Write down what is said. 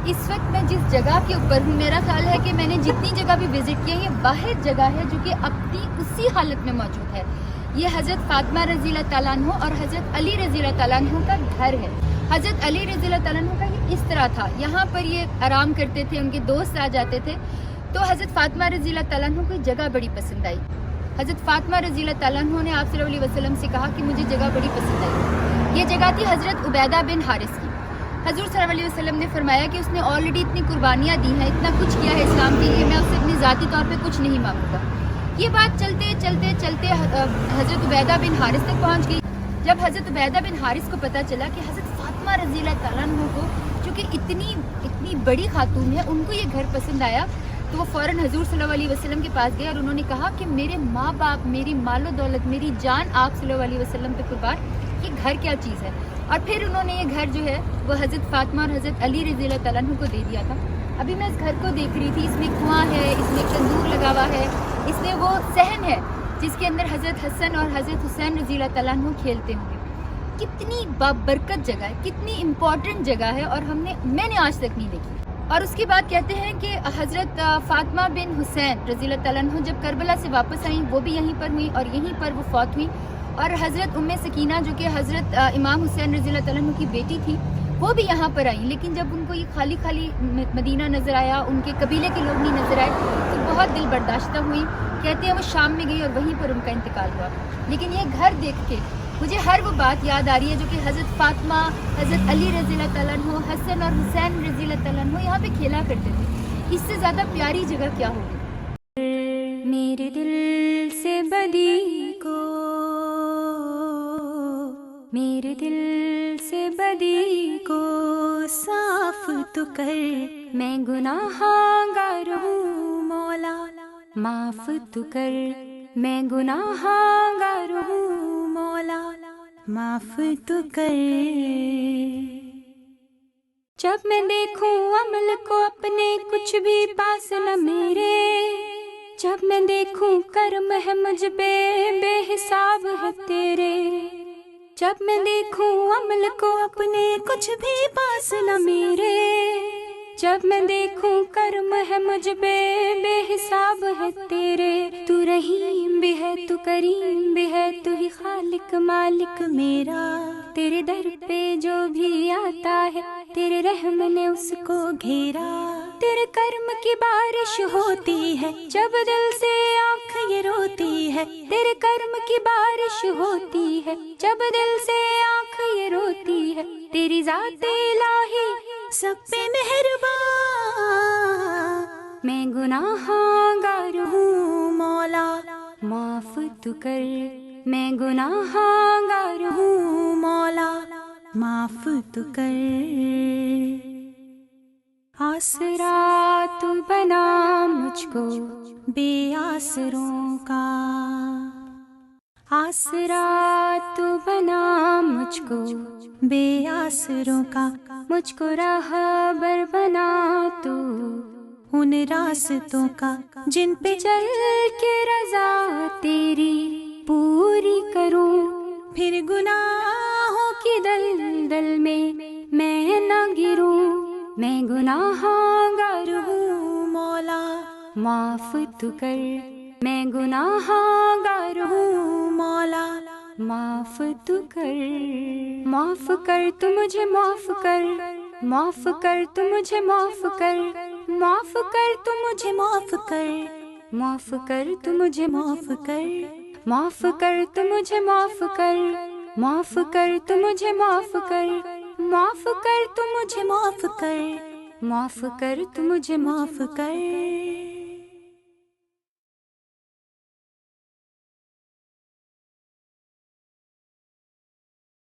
اس وقت میں جس جگہ کے اوپر ہوں، میرا خیال ہے کہ میں نے جتنی جگہ بھی وزٹ کی ہے یہ واحد جگہ ہے جو کہ اپنی اسی حالت میں موجود ہے۔ یہ حضرت فاطمہ رضی اللہ تعالیٰ عنہ اور حضرت علی رضی اللہ تعالیٰ عنہ کا گھر ہے۔ حضرت علی رضی اللہ تعالیٰ عنہ کا یہ اس طرح تھا، یہاں پر یہ آرام کرتے تھے، ان کے دوست آ جاتے تھے، تو حضرت فاطمہ رضی اللہ تعالیٰ عنہ کو یہ جگہ بڑی پسند آئی۔ حضرت فاطمہ رضی اللہ تعالیٰ عنہ نے آپ صلی اللہ علیہ وسلم سے کہا کہ مجھے جگہ بڑی پسند آئی۔ یہ جگہ تھی حضرت عبیدہ بن حارث کی۔ حضور صلی اللہ علیہ وسلم نے فرمایا کہ اس نے آلریڈی اتنی قربانیاں دی ہیں، اتنا کچھ کیا ہے اسلام کے لیے، میں اس سے اپنی ذاتی طور پہ کچھ نہیں مانگوں گا۔ یہ بات چلتے چلتے چلتے حضرت عبیدہ بن حارث تک پہنچ گئی۔ جب حضرت عبیدہ بن حارث کو پتہ چلا کہ حضرت فاطمہ رضی اللہ تعالیٰ عنہ کو، جو کہ اتنی بڑی خاتون ہے، ان کو یہ گھر پسند آیا، تو وہ فوراً حضور صلی اللہ علیہ وسلم کے پاس گئے اور انہوں نے کہا کہ میرے ماں باپ، میری مال و دولت، میری جان آپ صلی اللہ علیہ وسلم پہ قربان، یہ گھر کیا چیز ہے۔ اور پھر انہوں نے یہ گھر جو ہے وہ حضرت فاطمہ اور حضرت علی رضی اللہ تعالیٰ عنہ کو دے دیا تھا۔ ابھی میں اس گھر کو دیکھ رہی تھی، اس میں کنواں ہے، اس میں تندور لگا ہوا ہے، اس میں وہ صحن ہے جس کے اندر حضرت حسن اور حضرت حسین رضی اللہ تعالیٰ عنہ کھیلتے ہوں گے۔ کتنی بابرکت جگہ ہے، کتنی امپورٹنٹ جگہ ہے، اور میں نے آج تک نہیں دیکھی۔ اور اس کے بعد کہتے ہیں کہ حضرت فاطمہ بن حسین رضی اللہ تعالیٰ عنہ جب کربلا سے واپس آئیں، وہ بھی یہیں پر ہوئیں اور یہیں پر وہ فوت ہوئیں۔ اور حضرت ام سکینہ جو کہ حضرت امام حسین رضی اللہ تعالیٰ عنہ کی بیٹی تھی، وہ بھی یہاں پر آئیں، لیکن جب ان کو یہ خالی خالی مدینہ نظر آیا، ان کے قبیلے کے لوگ نہیں نظر آئے، تو بہت دل برداشتہ ہوئی۔ کہتے ہیں وہ شام میں گئی اور وہیں پر ان کا انتقال ہوا۔ لیکن یہ گھر دیکھ کے مجھے ہر وہ بات یاد آ رہی ہے جو کہ حضرت فاطمہ، حضرت علی رضی اللہ تعالیٰ عنہ، حسن اور حسین رضی اللہ تعالیٰ عنہ یہاں پہ کھیلا کرتے تھے۔ اس سے زیادہ پیاری جگہ کیا ہوگی؟ میرے دل سے بدی کو، میرے دل سے بدی کو صاف تو کر، میں گناہگار ہوں مولا، معاف تو کر، میں گناہگار ہوں مولا، معاف تو کر۔ جب میں دیکھوں عمل کو اپنے کچھ بھی پاس نہ میرے، جب میں دیکھوں کرم ہے مجھ پہ بے حساب ہے تیرے، جب میں دیکھوں عمل کو اپنے کچھ بھی پاس نہ میرے، جب میں دیکھوں کرم ہے مجھ پہ بے حساب ہے تیرے، تو رحیم بھی ہے، تو کریم بھی ہے، تو ہی خالق مالک میرا، تیرے در پہ جو بھی آتا ہے تیرے رحم نے اس کو گھیرا، تیرے کرم کی بارش ہوتی ہے جب دل سے آنکھ یہ روتی ہے، تیرے کرم کی بارش ہوتی ہے جب دل سے آنکھ یہ روتی ہے، تیری ذات الہی سب پہ مہربان، میں گناہگار ہوں مولا، معاف تو کر، میں گناہگار ہوں مولا، معاف تو کر۔ آسرا تو بنا مجھ کو بے آسروں کا، آسرا تو بنا مجھ کو بے آسروں کا، مجھ کو راہبر بنا تو ان راستوں کا، جن پہ چل کے رضا تیری پوری کروں، پھر گناہوں کی دلدل میں نہ گروں، میں گناہگار ہوں مولا، معاف تو کر، میں گناہگار ہوں مولا، معاف تو کر، معاف کر تو مجھے معاف کر، معاف کر تو مجھے معاف کر، معاف کر تو مجھے معاف کر، معاف کر تو مجھے معاف کر، معاف کر تو مجھے معاف کر، معاف کر تو مجھے معاف کر، معاف کر تو مجھے معاف کر، معاف کر تو مجھے معاف کر۔